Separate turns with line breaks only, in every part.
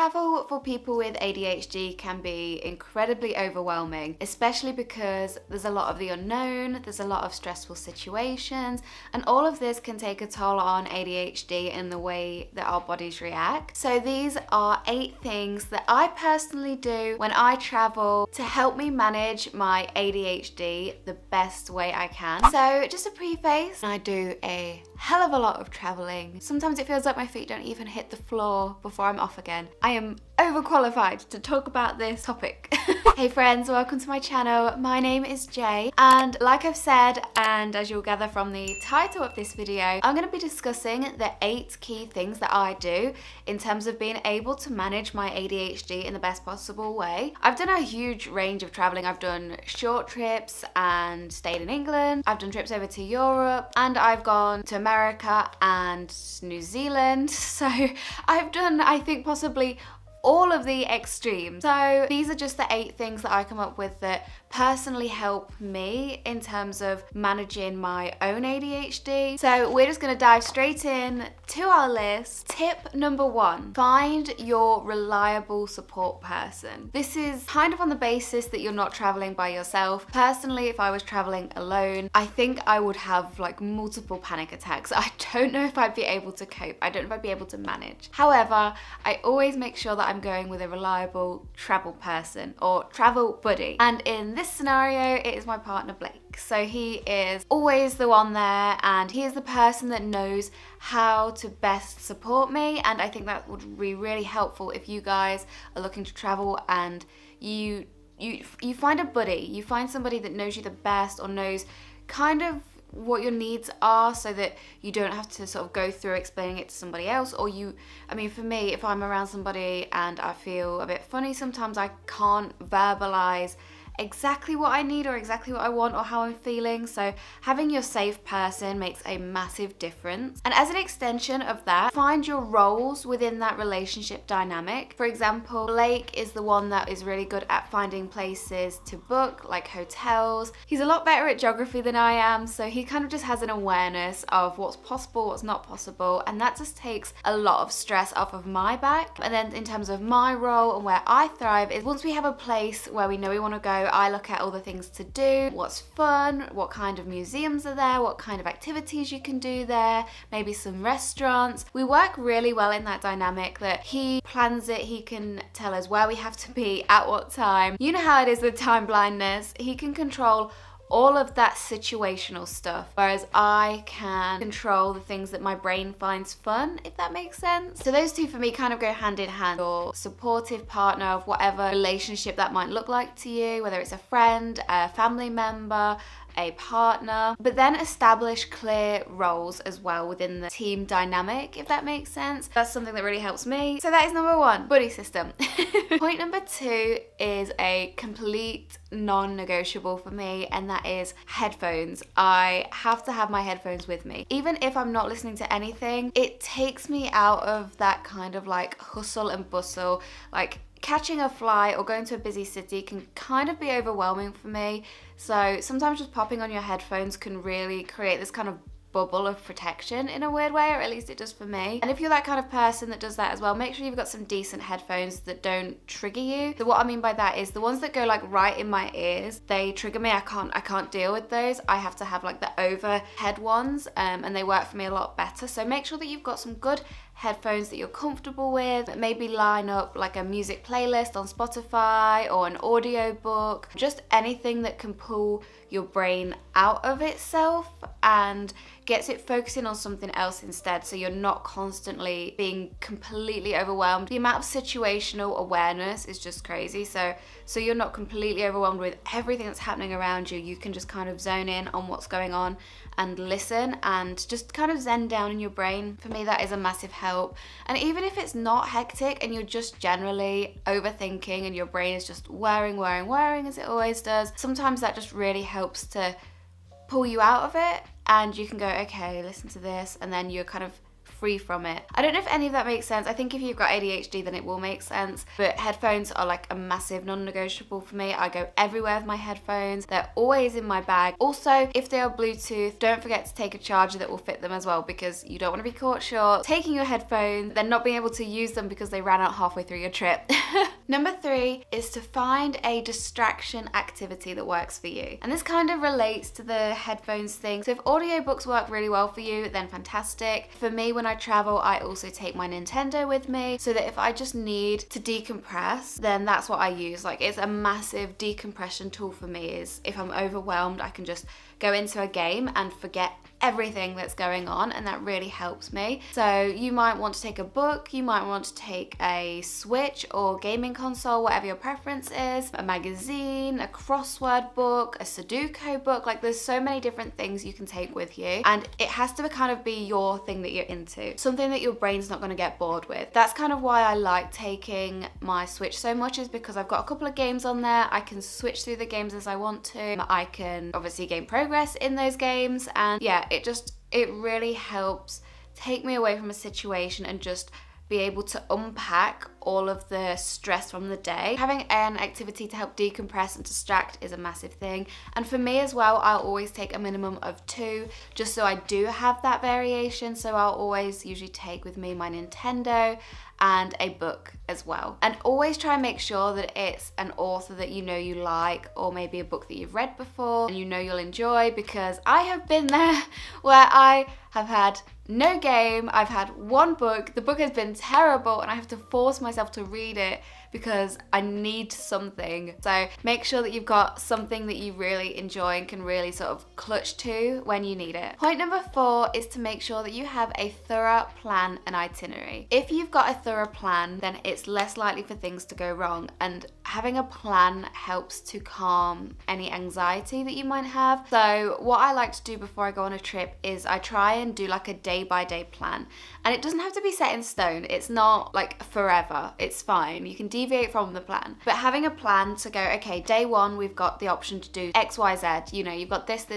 Travel for people with ADHD can be incredibly overwhelming, especially because there's a lot of the unknown, there's a lot of stressful situations, and all of this can take a toll on ADHD in the way that our bodies react. So these are 8 things that I personally do when I travel to help me manage my ADHD the best way I can. So just a preface, I do a hell of a lot of traveling. Sometimes it feels like my feet don't even hit the floor before I'm off again. I am overqualified to talk about this topic. Hey friends, welcome to my channel. My name is Jay, and like I've said, and as you'll gather from the title of this video, I'm going to be discussing the 8 key things that I do in terms of being able to manage my ADHD in the best possible way. I've done a huge range of traveling. I've done short trips and stayed in England. I've done trips over to Europe, and I've gone to America and New Zealand. So I've done, I think, possibly all of the extremes. So these are just the 8 things that I come up with that personally help me in terms of managing my own ADHD. So we're just gonna dive straight in to our list. Tip number 1, find your reliable support person. This is kind of on the basis that you're not traveling by yourself. Personally, if I was traveling alone, I think I would have like multiple panic attacks. I don't know if I'd be able to cope. I don't know if I'd be able to manage. However, I always make sure that I'm going with a reliable travel person or travel buddy. And in this scenario, it is my partner Blake. So he is always the one there, and he is the person that knows how to best support me. And I think that would be really helpful if you guys are looking to travel and you find a buddy, you find somebody that knows you the best or knows kind of what your needs are, so that you don't have to sort of go through explaining it to somebody else. Or I mean, for me, if I'm around somebody and I feel a bit funny, sometimes I can't verbalize exactly what I need or exactly what I want or how I'm feeling. So having your safe person makes a massive difference. And as an extension of that, find your roles within that relationship dynamic. For example, Blake is the one that is really good at finding places to book, like hotels. He's a lot better at geography than I am, so he kind of just has an awareness of what's possible, what's not possible, and that just takes a lot of stress off of my back. And then in terms of my role and where I thrive is once we have a place where we know we want to go, I look at all the things to do, what's fun, what kind of museums are there, what kind of activities you can do there, maybe some restaurants. We work really well in that dynamic that he plans it, he can tell us where we have to be at what time. You know how it is with time blindness. He can control all of that situational stuff, whereas I can control the things that my brain finds fun, if that makes sense. So those two for me kind of go hand in hand. Your supportive partner of whatever relationship that might look like to you, whether it's a friend, a family member, a partner, but then establish clear roles as well within the team dynamic, if that makes sense. That's something that really helps me. So that is number 1, buddy system. Point number 2 is a complete non-negotiable for me, and that is headphones. I have to have my headphones with me. Even if I'm not listening to anything, it takes me out of that kind of like hustle and bustle. Like catching a flight or going to a busy city can kind of be overwhelming for me. So sometimes just popping on your headphones can really create this kind of bubble of protection in a weird way, or at least it does for me. And if you're that kind of person that does that as well, make sure you've got some decent headphones that don't trigger you. So what I mean by that is the ones that go like right in my ears, they trigger me. I can't deal with those. I have to have like the overhead ones, and they work for me a lot better. So make sure that you've got some good headphones that you're comfortable with. Maybe line up like a music playlist on Spotify or an audio book, just anything that can pull your brain out of itself and gets it focusing on something else instead, so you're not constantly being completely overwhelmed. The amount of situational awareness is just crazy, so you're not completely overwhelmed with everything that's happening around you. You can just kind of zone in on what's going on and listen and just kind of zen down in your brain. For me, that is a massive help. And even if it's not hectic and you're just generally overthinking and your brain is just whirring as it always does, sometimes that just really helps to pull you out of it, and you can go, okay, listen to this, and then you're kind of free from it. I don't know if any of that makes sense. I think if you've got ADHD then it will make sense, but headphones are like a massive non-negotiable for me. I go everywhere with my headphones. They're always in my bag. Also, if they are Bluetooth, don't forget to take a charger that will fit them as well, because you don't want to be caught short taking your headphones, then not being able to use them because they ran out halfway through your trip. Number 3 is to find a distraction activity that works for you. And this kind of relates to the headphones thing. So if audiobooks work really well for you, then fantastic. For me, when I travel, I also take my Nintendo with me, so that if I just need to decompress, then that's what I use. Like, it's a massive decompression tool for me. Is if I'm overwhelmed, I can just go into a game and forget everything that's going on, and that really helps me. So you might want to take a book, you might want to take a Switch or gaming console, whatever your preference is, a magazine, a crossword book, a Sudoku book. Like, there's so many different things you can take with you, and it has to kind of be your thing that you're into, something that your brain's not going to get bored with. That's kind of why I like taking my Switch so much, is because I've got a couple of games on there. I can switch through the games as I want to. I can obviously gain progress in those games, and yeah, it really helps take me away from a situation and just be able to unpack all of the stress from the day. Having an activity to help decompress and distract is a massive thing. And for me as well, I'll always take a minimum of 2, just so I do have that variation. So I'll always usually take with me my Nintendo and a book as well. And always try and make sure that it's an author that you know you like, or maybe a book that you've read before and you know you'll enjoy, because I have been there where I have had no game, I've had one book, the book has been terrible, and I have to force myself to read it because I need something. So make sure that you've got something that you really enjoy and can really sort of clutch to when you need it. Point number 4 is to make sure that you have a thorough plan and itinerary. If you've got a thorough plan, then it's less likely for things to go wrong, and having a plan helps to calm any anxiety that you might have. So what I like to do before I go on a trip is I try and do like a day-by-day plan, and it doesn't have to be set in stone. It's not like forever, it's fine, you can deviate from the plan, but having a plan to go, okay, day 1 we've got the option to do XYZ, you know, you've got this,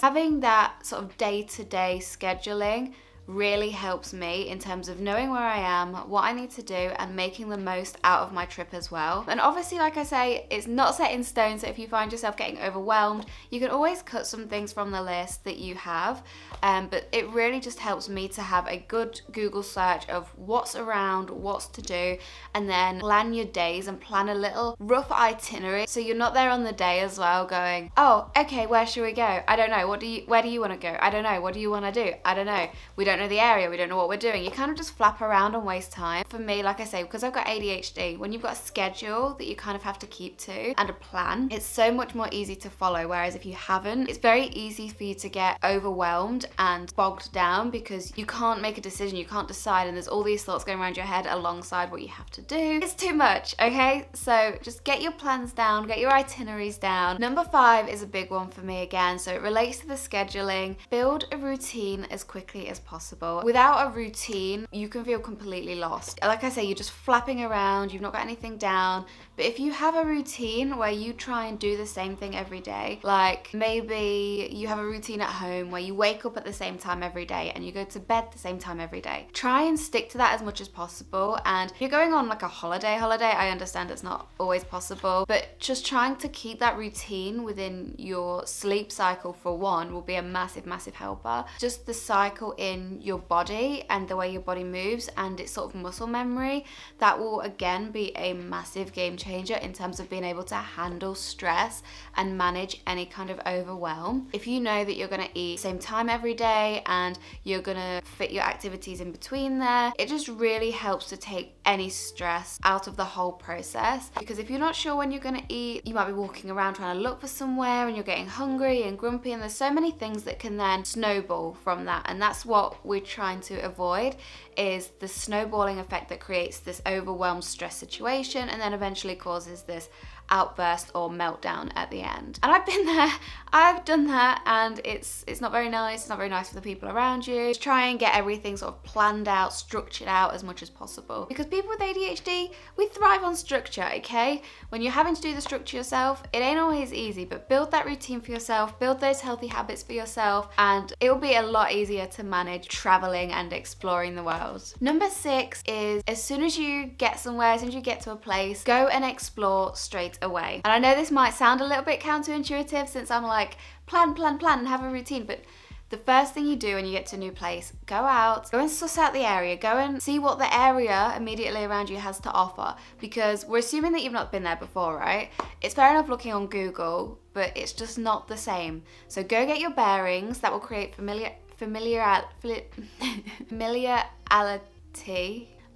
having that sort of day-to-day scheduling really helps me in terms of knowing where I am, what I need to do, and making the most out of my trip as well. And obviously, like I say, it's not set in stone, so if you find yourself getting overwhelmed, you can always cut some things from the list that you have, but it really just helps me to have a good Google search of what's around, what's to do, and then plan your days and plan a little rough itinerary, so you're not there on the day as well going, oh, okay, where should we go? I don't know. Where do you want to go? I don't know. What do you want to do? I don't know. We don't know the area, we don't know what we're doing. You kind of just flap around and waste time. For me, like I say, because I've got ADHD, when you've got a schedule that you kind of have to keep to and a plan, it's so much more easy to follow. Whereas if you haven't, it's very easy for you to get overwhelmed and bogged down because you can't make a decision, you can't decide, and there's all these thoughts going around your head alongside what you have to do. It's too much, okay? So just get your plans down, get your itineraries down. Number 5 is a big one for me again, so it relates to the scheduling. Build a routine as quickly as possible. Without a routine, you can feel completely lost. Like I say, you're just flapping around, you've not got anything down. But if you have a routine where you try and do the same thing every day, like maybe you have a routine at home where you wake up at the same time every day and you go to bed the same time every day, try and stick to that as much as possible. And if you're going on like a holiday, I understand it's not always possible, but just trying to keep that routine within your sleep cycle, for one, will be a massive helper. Just the cycle in your body and the way your body moves and its sort of muscle memory, that will again be a massive game changer in terms of being able to handle stress and manage any kind of overwhelm. If you know that you're going to eat same time every day and you're going to fit your activities in between there, it just really helps to take any stress out of the whole process. Because if you're not sure when you're going to eat, you might be walking around trying to look for somewhere and you're getting hungry and grumpy, and there's so many things that can then snowball from that, and that's what we're trying to avoid, is the snowballing effect that creates this overwhelmed stress situation and then eventually causes this outburst or meltdown at the end. And I've been there, I've done that, and it's not very nice. It's not very nice for the people around you. Just try and get everything sort of planned out, structured out as much as possible, because people with ADHD, we thrive on structure, okay? When you're having to do the structure yourself, it ain't always easy, but build that routine for yourself, build those healthy habits for yourself, and it'll be a lot easier to manage traveling and exploring the world. Number 6 is, as soon as you get somewhere, as soon as you get to a place, go and explore straight away. And I know this might sound a little bit counterintuitive, since I'm like, plan and have a routine, but the first thing you do when you get to a new place, go out, go and suss out the area, go and see what the area immediately around you has to offer, because we're assuming that you've not been there before, right? It's fair enough looking on Google, but it's just not the same. So go get your bearings. That will create familiarity.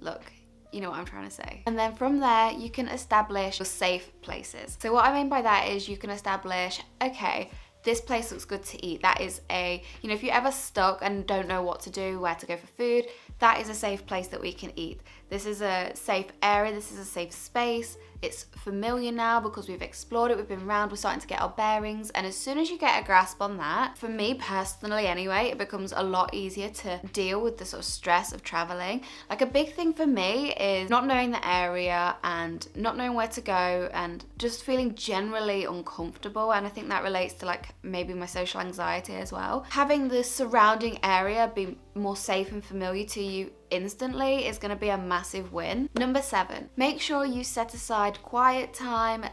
Look, you know what I'm trying to say. And then from there, you can establish your safe places. So what I mean by that is you can establish, okay, this place looks good to eat. That is a, you know, if you're ever stuck and don't know what to do, where to go for food, that is a safe place that we can eat. This is a safe area, this is a safe space. It's familiar now because we've explored it, we've been around, we're starting to get our bearings. And as soon as you get a grasp on that, for me personally anyway, it becomes a lot easier to deal with the sort of stress of traveling. Like a big thing for me is not knowing the area and not knowing where to go and just feeling generally uncomfortable. And I think that relates to like maybe my social anxiety as well. Having the surrounding area be more safe and familiar to you instantly is going to be a massive win. Number 7, make sure you set aside quiet time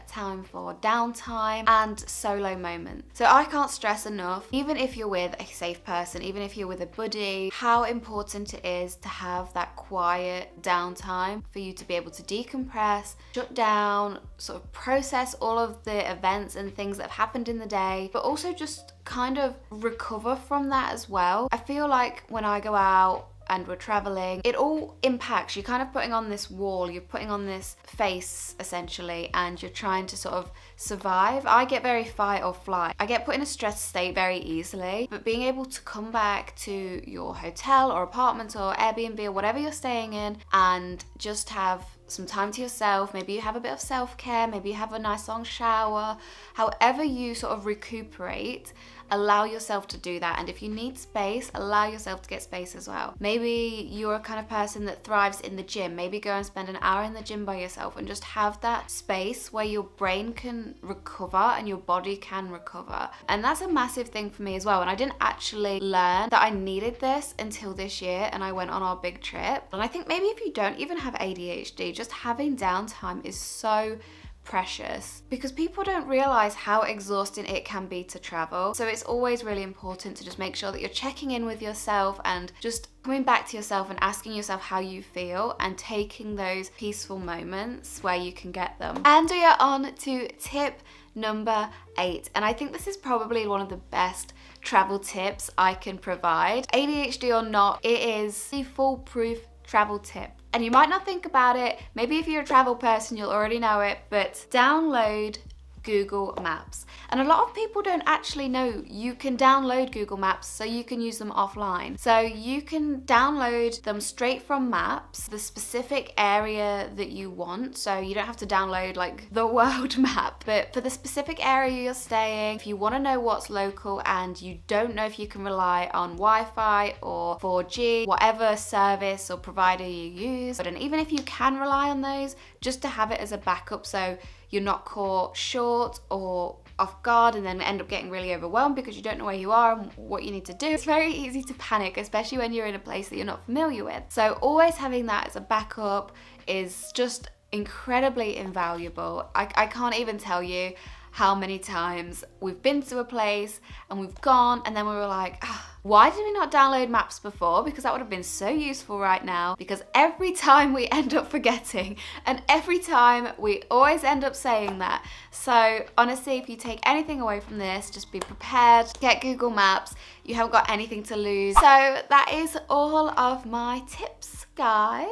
for downtime and solo moments. So I can't stress enough, even if you're with a safe person, even if you're with a buddy, how important it is to have that quiet downtime for you to be able to decompress, shut down, sort of process all of the events and things that have happened in the day, but also just kind of recover from that as well. I feel like when I go out and we're traveling, it all impacts. You're kind of putting on this wall, you're putting on this face essentially, and you're trying to sort of survive. I get very fight or flight. I get put in a stressed state very easily, but being able to come back to your hotel or apartment or Airbnb or whatever you're staying in and just have some time to yourself, maybe you have a bit of self-care, maybe you have a nice long shower, however you sort of recuperate, allow yourself to do that. And if you need space, allow yourself to get space as well. Maybe you're a kind of person that thrives in the gym. Maybe go and spend an hour in the gym by yourself and just have that space where your brain can recover and your body can recover. And that's a massive thing for me as well. And I didn't actually learn that I needed this until this year, and I went on our big trip. And I think maybe if you don't even have ADHD, just having downtime is so precious, because people don't realize how exhausting it can be to travel. So it's always really important to just make sure that you're checking in with yourself and just coming back to yourself and asking yourself how you feel and taking those peaceful moments where you can get them. And we are on to tip number 8, and I think this is probably one of the best travel tips I can provide. ADHD or not, it is the foolproof travel tip. And you might not think about it, maybe if you're a travel person you'll already know it, but download Google Maps. And a lot of people don't actually know you can download Google Maps so you can use them offline. So you can download them straight from Maps, the specific area that you want. So you don't have to download like the world map, but for the specific area you're staying, if you want to know what's local and you don't know if you can rely on Wi-Fi or 4G, whatever service or provider you use, but even if you can rely on those, just to have it as a backup so you're not caught short or off guard and then end up getting really overwhelmed because you don't know where you are and what you need to do. It's very easy to panic, especially when you're in a place that you're not familiar with. So always having that as a backup is just incredibly invaluable. I can't even tell you how many times we've been to a place and we've gone and then we were like, why did we not download maps before? Because that would have been so useful right now. Because every time we end up forgetting, and every time we always end up saying that. So honestly, if you take anything away from this, just be prepared, get Google Maps, you haven't got anything to lose. So that is all of my tips, guys.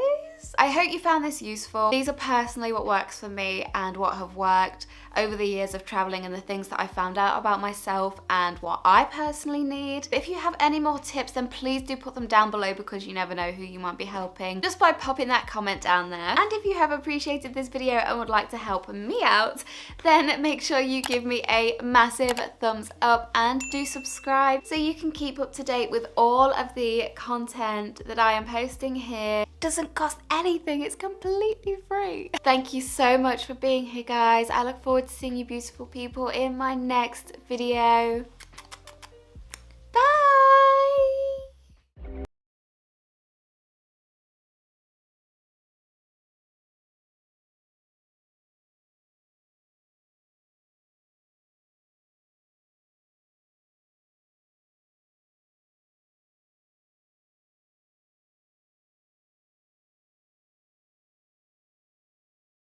tips. I hope you found this useful. These are personally what works for me and what have worked over the years of traveling and the things that I found out about myself and what I personally need. If you have any more tips, then please do put them down below, because you never know who you might be helping just by popping that comment down there. And if you have appreciated this video and would like to help me out, then make sure you give me a massive thumbs up and do subscribe so you can keep up to date with all of the content that I am posting here. It doesn't cost anything, it's completely free. Thank you so much for being here, guys. I look forward to seeing you beautiful people in my next video.